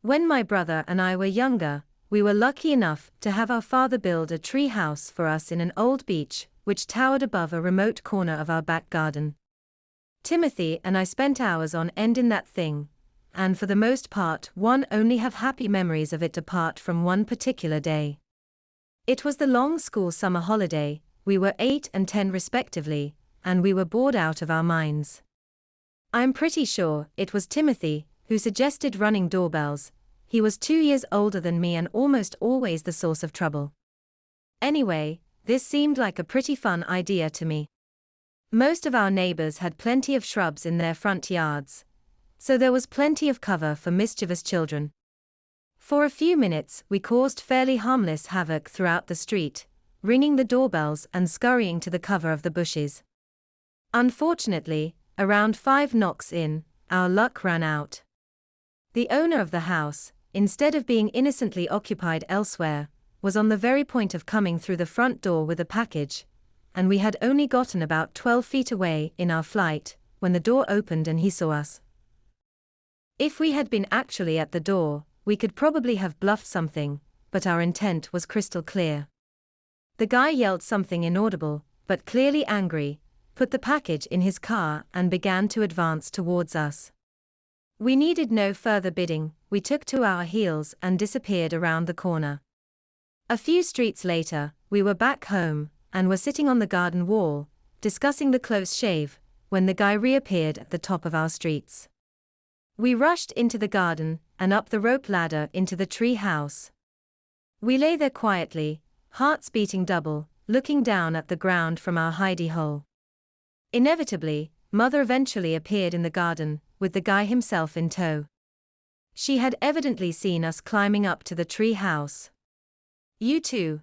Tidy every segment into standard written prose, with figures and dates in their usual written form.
When my brother and I were younger, we were lucky enough to have our father build a tree house for us in an old beech, which towered above a remote corner of our back garden. Timothy and I spent hours on end in that thing, and for the most part one only have happy memories of it apart from one particular day. It was the long school summer holiday, we were 8 and 10 respectively, and we were bored out of our minds. I'm pretty sure it was Timothy who suggested running doorbells. He was 2 years older than me and almost always the source of trouble. Anyway, this seemed like a pretty fun idea to me. Most of our neighbors had plenty of shrubs in their front yards, so there was plenty of cover for mischievous children. For a few minutes we caused fairly harmless havoc throughout the street, ringing the doorbells and scurrying to the cover of the bushes. Unfortunately, around 5 knocks in, our luck ran out. The owner of the house, instead of being innocently occupied elsewhere, was on the very point of coming through the front door with a package, and we had only gotten about 12 feet away in our flight, when the door opened and he saw us. If we had been actually at the door, we could probably have bluffed something, but our intent was crystal clear. The guy yelled something inaudible, but clearly angry, put the package in his car and began to advance towards us. We needed no further bidding, we took to our heels and disappeared around the corner. A few streets later, we were back home, and were sitting on the garden wall, discussing the close shave, when the guy reappeared at the top of our streets. We rushed into the garden, and up the rope ladder into the tree house. We lay there quietly, hearts beating double, looking down at the ground from our hidey hole. Inevitably, Mother eventually appeared in the garden, with the guy himself in tow. She had evidently seen us climbing up to the tree house. "You two.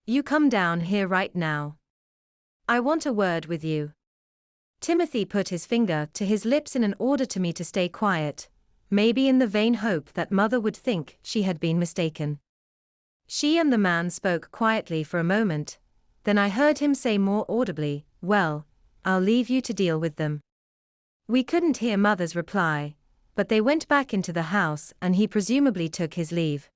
You come down here right now. I want a word with you." Timothy put his finger to his lips in an order to me to stay quiet, maybe in the vain hope that Mother would think she had been mistaken. She and the man spoke quietly for a moment, then I heard him say more audibly, "Well, I'll leave you to deal with them." We couldn't hear Mother's reply, but they went back into the house and he presumably took his leave.